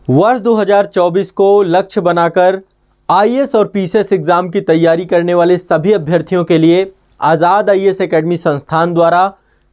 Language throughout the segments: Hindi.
वर्ष 2024 को लक्ष्य बनाकर आईएएस और पीसीएस एग्ज़ाम की तैयारी करने वाले सभी अभ्यर्थियों के लिए आज़ाद आईएएस एकेडमी संस्थान द्वारा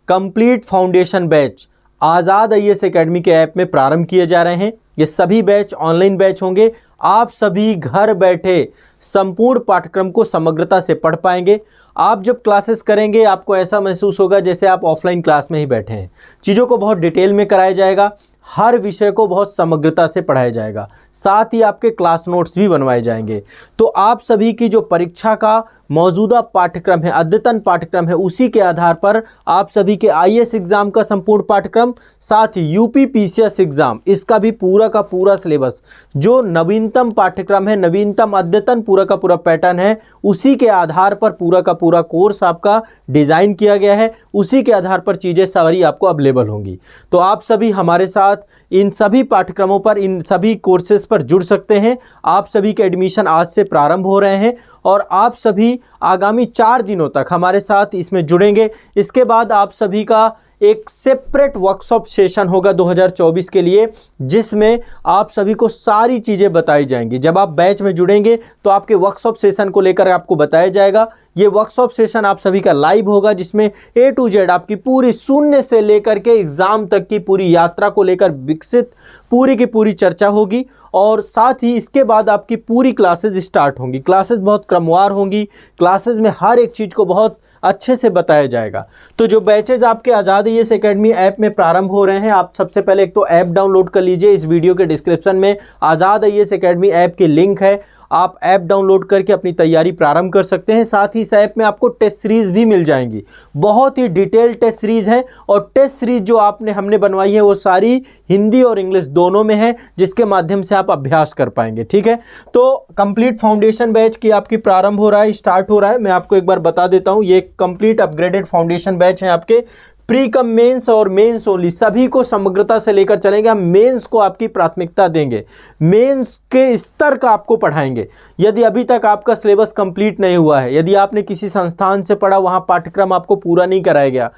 कंप्लीट फाउंडेशन बैच आज़ाद आईएएस एकेडमी के ऐप में प्रारंभ किए जा रहे हैं। ये सभी बैच ऑनलाइन बैच होंगे। आप सभी घर बैठे संपूर्ण पाठ्यक्रम को समग्रता से पढ़ पाएंगे। आप जब क्लासेस करेंगे आपको ऐसा महसूस होगा जैसे आप ऑफलाइन क्लास में ही बैठे हैं। चीज़ों को बहुत डिटेल में कराया जाएगा, हर विषय को बहुत समग्रता से पढ़ाया जाएगा, साथ ही आपके क्लास नोट्स भी बनवाए जाएंगे। तो आप सभी की जो परीक्षा का मौजूदा पाठ्यक्रम है, अद्यतन पाठ्यक्रम है, उसी के आधार पर आप सभी के आईएएस एग्जाम का संपूर्ण पाठ्यक्रम, साथ ही यूपी पीसीएस एग्जाम इसका भी पूरा का पूरा सिलेबस, जो नवीनतम पाठ्यक्रम है, नवीनतम अद्यतन पूरा का पूरा पैटर्न है, उसी के आधार पर पूरा का पूरा कोर्स आपका डिज़ाइन किया गया है। उसी के आधार पर चीज़ें सारी आपको अवेलेबल होंगी। तो आप सभी हमारे साथ इन सभी पाठ्यक्रमों पर, इन सभी कोर्सेज पर जुड़ सकते हैं। आप सभी के एडमिशन आज से प्रारंभ हो रहे हैं और आप सभी आगामी 4 दिनों तक हमारे साथ इसमें जुड़ेंगे। इसके बाद आप सभी का एक सेपरेट वर्कशॉप सेशन होगा 2024 के लिए, जिसमें आप सभी को सारी चीज़ें बताई जाएंगी। जब आप बैच में जुड़ेंगे तो आपके वर्कशॉप सेशन को लेकर आपको बताया जाएगा। ये वर्कशॉप सेशन आप सभी का लाइव होगा, जिसमें A to Z आपकी पूरी शून्य से लेकर के एग्ज़ाम तक की पूरी यात्रा को लेकर विकसित पूरी की पूरी चर्चा होगी। और साथ ही इसके बाद आपकी पूरी क्लासेज स्टार्ट होंगी। क्लासेज बहुत क्रमवार होंगी। क्लासेज में हर एक चीज़ को बहुत अच्छे से बताया जाएगा। तो जो बैचेज आपके आज़ाद आईएएस एकेडमी ऐप में प्रारंभ हो रहे हैं, आप सबसे पहले एक तो ऐप डाउनलोड कर लीजिए। इस वीडियो के डिस्क्रिप्शन में आज़ाद आईएएस एकेडमी ऐप की लिंक है, आप ऐप डाउनलोड करके अपनी तैयारी प्रारंभ कर सकते हैं। साथ ही इस ऐप में आपको टेस्ट सीरीज़ भी मिल जाएंगी। बहुत ही डिटेल टेस्ट सीरीज़ है और टेस्ट सीरीज़ जो हमने बनवाई है वो सारी हिंदी और इंग्लिश दोनों में है, जिसके माध्यम से आप अभ्यास कर पाएंगे। ठीक है, तो कंप्लीट फाउंडेशन बैच की आपकी प्रारंभ हो रहा है, स्टार्ट हो रहा है। मैं आपको एक बार बता देता हूँ, ये कंप्लीट अपग्रेडेड फाउंडेशन बैच है। आपके प्री कम मेंस और मेंस ओनली सभी को समग्रता से लेकर चलेंगे। हम मेंस को आपकी प्राथमिकता देंगे, मेंस के स्तर का आपको पढ़ाएंगे। यदि अभी तक आपका सिलेबस कंप्लीट नहीं हुआ है, यदि आपने किसी संस्थान से पढ़ा, वहाँ पाठ्यक्रम आपको पूरा नहीं कराया गया,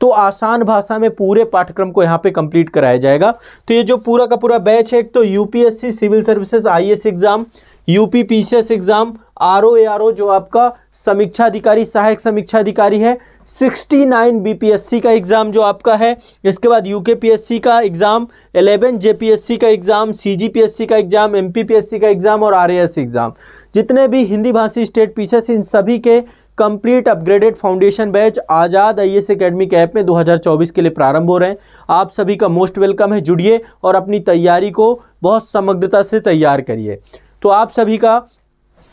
तो आसान भाषा में पूरे पाठ्यक्रम को यहाँ पे कंप्लीट कराया जाएगा। तो ये जो पूरा का पूरा बैच है, एक तो UPSC civil services IAS exam, UP PCS exam, RO जो आपका समीक्षा अधिकारी, सहायक समीक्षा अधिकारी है, 69 बीपीएससी का एग्ज़ाम जो आपका है, इसके बाद यूकेपीएससी का एग्ज़ाम, 11 जेपीएससी का एग्ज़ाम, सीजीपीएससी का एग्ज़ाम, एमपीपीएससी का एग्ज़ाम और आरएएस एग्ज़ाम, जितने भी हिंदी भाषी स्टेट पीसीएस, इन सभी के कंप्लीट अपग्रेडेड फाउंडेशन बैच आज़ाद आईएएस एकेडमी के ऐप में 2024 के लिए प्रारंभ हो रहे हैं। आप सभी का मोस्ट वेलकम है, जुड़िए और अपनी तैयारी को बहुत समग्रता से तैयार करिए। तो आप सभी का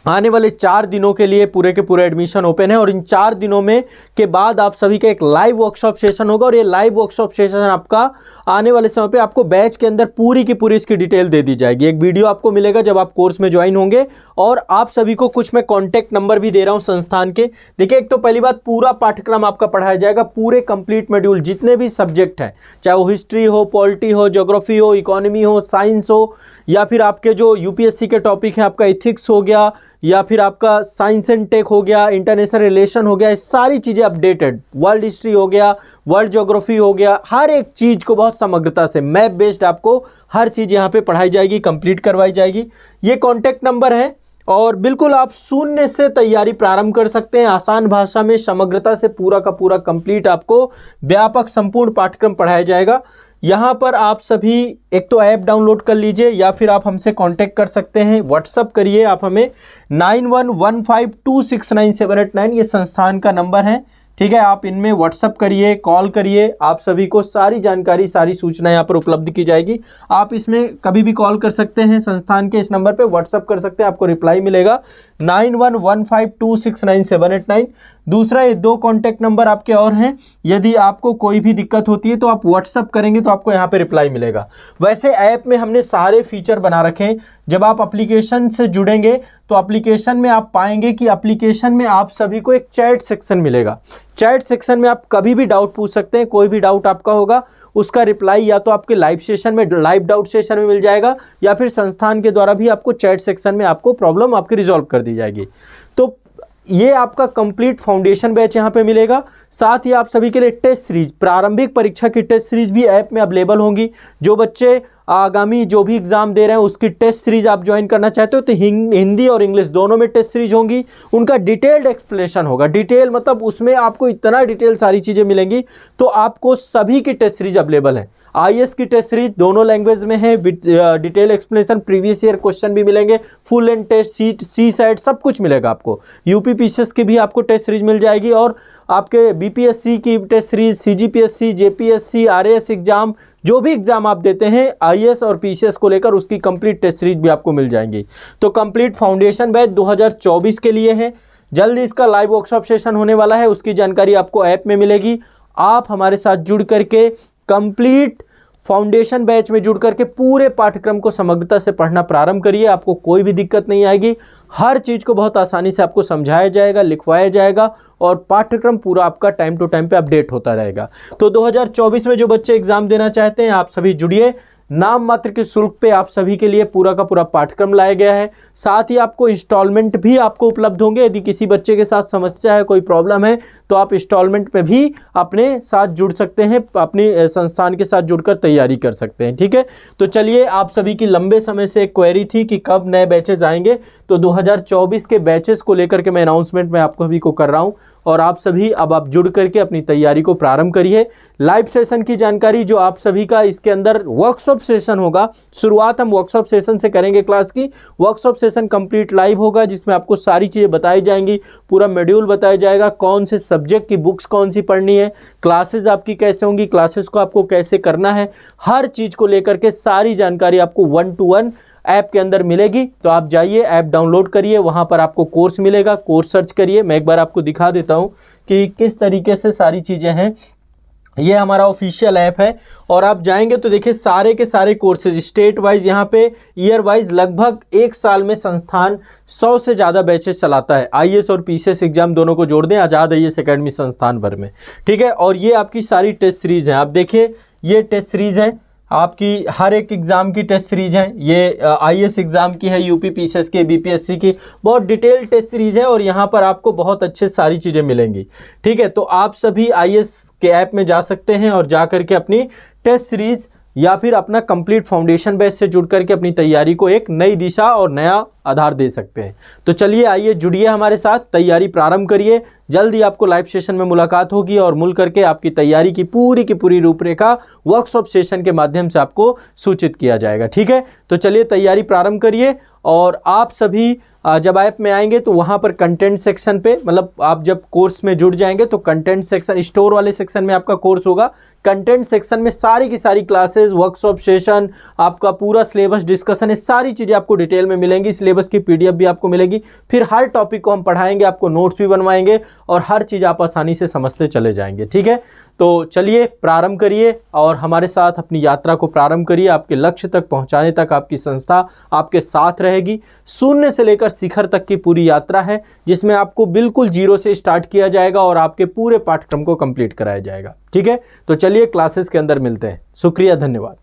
आने वाले 4 दिनों के लिए पूरे के पूरे एडमिशन ओपन है और इन 4 दिनों में के बाद आप सभी का एक लाइव वर्कशॉप सेशन होगा और ये लाइव वर्कशॉप सेशन आपका आने वाले समय पे आपको बैच के अंदर पूरी की पूरी इसकी डिटेल दे दी जाएगी। एक वीडियो आपको मिलेगा जब आप कोर्स में ज्वाइन होंगे और आप सभी को कुछ मैं कॉन्टैक्ट नंबर भी दे रहा हूँ संस्थान के। देखिए, एक तो पहली बात, पूरा पाठ्यक्रम आपका पढ़ाया जाएगा, पूरे कंप्लीट मॉड्यूल, जितने भी सब्जेक्ट हैं, चाहे वो हिस्ट्री हो, पॉलिटी हो, ज्योग्राफी हो, इकोनॉमी हो, साइंस हो, या फिर आपके जो यूपीएससी के टॉपिक हैं, आपका इथिक्स हो गया, या फिर आपका साइंस एंड टेक हो गया, इंटरनेशनल रिलेशन हो गया, ये सारी चीज़ें अपडेटेड, वर्ल्ड हिस्ट्री हो गया, वर्ल्ड ज्योग्राफी हो गया, हर एक चीज़ को बहुत समग्रता से मैप बेस्ड आपको हर चीज़ यहाँ पे पढ़ाई जाएगी, कंप्लीट करवाई जाएगी। ये कॉन्टैक्ट नंबर है और बिल्कुल आप शून्य से तैयारी प्रारंभ कर सकते हैं। आसान भाषा में समग्रता से पूरा का पूरा कंप्लीट आपको व्यापक संपूर्ण पाठ्यक्रम पढ़ाया जाएगा। यहाँ पर आप सभी एक तो ऐप डाउनलोड कर लीजिए या फिर आप हमसे कांटेक्ट कर सकते हैं। व्हाट्सअप करिए आप हमें 9115269789, ये संस्थान का नंबर है। ठीक है, आप इनमें व्हाट्सअप करिए, कॉल करिए, आप सभी को सारी जानकारी, सारी सूचना यहाँ पर उपलब्ध की जाएगी। आप इसमें कभी भी कॉल कर सकते हैं, संस्थान के इस नंबर पे व्हाट्सअप कर सकते हैं, आपको रिप्लाई मिलेगा 9115269789। दूसरा, ये 2 कॉन्टैक्ट नंबर आपके और हैं। यदि आपको कोई भी दिक्कत होती है तो आप व्हाट्सअप करेंगे तो आपको यहाँ पे रिप्लाई मिलेगा। वैसे ऐप में हमने सारे फीचर बना रखे हैं। जब आप एप्लीकेशन से जुड़ेंगे तो एप्लीकेशन में आप पाएंगे कि एप्लीकेशन में आप सभी को एक चैट सेक्शन मिलेगा। चैट सेक्शन में आप कभी भी डाउट पूछ सकते हैं। कोई भी डाउट आपका होगा उसका रिप्लाई या तो आपके लाइव सेशन में, लाइव डाउट सेशन में मिल जाएगा, या फिर संस्थान के द्वारा भी आपको चैट सेक्शन में आपको प्रॉब्लम आपकी रिजॉल्व कर दी जाएगी। तो ये आपका कंप्लीट फाउंडेशन बैच यहाँ पे मिलेगा। साथ ही आप सभी के लिए टेस्ट सीरीज, प्रारंभिक परीक्षा की टेस्ट सीरीज भी ऐप में अवेलेबल होंगी। जो बच्चे आगामी जो भी एग्जाम दे रहे हैं उसकी टेस्ट सीरीज आप ज्वाइन करना चाहते हो तो हिंदी और इंग्लिश दोनों में टेस्ट सीरीज होंगी। उनका डिटेल्ड एक्सप्लेनेशन होगा। डिटेल मतलब उसमें आपको इतना डिटेल सारी चीज़ें मिलेंगी। तो आपको सभी की टेस्ट सीरीज अवेलेबल है। आईएएस की टेस्ट सीरीज दोनों लैंग्वेज में है, detail explanation, previous year question भी मिलेंगे, फुल लेंथ टेस्ट, सी साइड सब कुछ मिलेगा आपको। यूपी पीसीएस की भी आपको टेस्ट सीरीज मिल जाएगी और आपके बीपीएससी की test series, CGPSC, JPSC, RAS exam, जो भी एग्जाम आप देते हैं आईएएस और पीसीएस को लेकर उसकी कंप्लीट टेस्ट सीरीज भी आपको मिल जाएंगी। तो कंप्लीट फाउंडेशन बैच 2024 के लिए है। जल्द इसका लाइव वर्कशॉप सेशन होने वाला है, उसकी जानकारी आपको ऐप में मिलेगी। आप हमारे साथ जुड़ करके कंप्लीट फाउंडेशन बैच में जुड़ करके पूरे पाठ्यक्रम को समग्रता से पढ़ना प्रारंभ करिए। आपको कोई भी दिक्कत नहीं आएगी। हर चीज़ को बहुत आसानी से आपको समझाया जाएगा, लिखवाया जाएगा और पाठ्यक्रम पूरा आपका टाइम टू टाइम पे अपडेट होता रहेगा। तो 2024 में जो बच्चे एग्जाम देना चाहते हैं आप सभी जुड़िए। नाम मात्र के शुल्क पे आप सभी के लिए पूरा का पूरा पाठ्यक्रम लाया गया है। साथ ही आपको इंस्टॉलमेंट भी आपको उपलब्ध होंगे। यदि किसी बच्चे के साथ समस्या है, कोई प्रॉब्लम है तो आप इंस्टॉलमेंट पे भी अपने साथ जुड़ सकते हैं, अपनी संस्थान के साथ जुड़कर तैयारी कर सकते हैं। ठीक है, तो चलिए, आप सभी की लंबे समय से एक क्वेरी थी कि कब नए बैचेज आएंगे, तो 2024 के बैचेस को लेकर के मैं अनाउंसमेंट में आपको सभी को कर रहा हूं और आप सभी अब आप जुड़ करके अपनी तैयारी को प्रारंभ करिए। लाइव सेशन की जानकारी जो आप सभी का इसके अंदर वर्कशॉप सेशन होगा। शुरुआत हम वर्कशॉप सेशन से करेंगे क्लास की। वर्कशॉप सेशन कंप्लीट लाइव होगा जिसमें आपको सारी चीज़ें बताई जाएंगी, पूरा शेड्यूल बताया जाएगा, कौन से सब्जेक्ट की बुक्स कौन सी पढ़नी है, क्लासेस आपकी कैसे होंगी, क्लासेस को आपको कैसे करना है, हर चीज़ को लेकर के सारी जानकारी आपको 1-to-1 ऐप के अंदर मिलेगी। तो आप जाइए, ऐप डाउनलोड करिए, वहाँ पर आपको कोर्स मिलेगा, कोर्स सर्च करिए। मैं एक बार आपको दिखा देता हूँ कि किस तरीके से सारी चीज़ें हैं। ये हमारा ऑफिशियल ऐप है और आप जाएंगे तो देखिए सारे के सारे कोर्सेज स्टेट वाइज, यहाँ पे ईयर वाइज लगभग एक साल में संस्थान 100 से ज़्यादा बैचेस चलाता है। आईएएस और पीसीएस एग्जाम दोनों को जोड़ दें, आज़ाद आईएएस एकेडमी संस्थान भर में। ठीक है, और ये आपकी सारी टेस्ट सीरीज हैं। आप देखिए ये टेस्ट सीरीज है, आपकी हर एक एग्ज़ाम की टेस्ट सीरीज है। ये आईएएस एग्ज़ाम की है, यूपी पीसीएस की, बीपीएससी की, बहुत डिटेल टेस्ट सीरीज है और यहाँ पर आपको बहुत अच्छे सारी चीज़ें मिलेंगी। ठीक है, तो आप सभी आईएएस के ऐप में जा सकते हैं और जा करके अपनी टेस्ट सीरीज या फिर अपना कंप्लीट फाउंडेशन बैच से जुड़ करके अपनी तैयारी को एक नई दिशा और नया आधार दे सकते हैं। तो चलिए, आइए जुड़िए हमारे साथ, तैयारी प्रारंभ करिए। जल्द ही आपको लाइव सेशन में मुलाकात होगी और मिल करके आपकी तैयारी की पूरी रूपरेखा वर्कशॉप सेशन के माध्यम से आपको सूचित किया जाएगा। ठीक है, तो चलिए तैयारी प्रारंभ करिए। और आप सभी जब ऐप में आएंगे तो वहाँ पर कंटेंट सेक्शन पे, मतलब आप जब कोर्स में जुड़ जाएंगे तो कंटेंट सेक्शन, स्टोर वाले सेक्शन में आपका कोर्स होगा। कंटेंट सेक्शन में सारी की सारी क्लासेस, वर्कशॉप सेशन, आपका पूरा सिलेबस डिस्कशन है, सारी चीज़ें आपको डिटेल में मिलेंगी। सिलेबस की पीडीएफ भी आपको मिलेगी। फिर हर टॉपिक को हम पढ़ाएंगे, आपको नोट्स भी बनवाएंगे और हर चीज़ आप आसानी से समझते चले जाएंगे। ठीक है, तो चलिए प्रारंभ करिए और हमारे साथ अपनी यात्रा को प्रारंभ करिए। आपके लक्ष्य तक पहुंचाने तक आपकी संस्था आपके साथ रहेगी। शून्य से लेकर शिखर तक की पूरी यात्रा है जिसमें आपको बिल्कुल जीरो से स्टार्ट किया जाएगा और आपके पूरे पाठ्यक्रम को कंप्लीट कराया जाएगा। ठीक है, तो चलिए क्लासेस के अंदर मिलते हैं। शुक्रिया, धन्यवाद।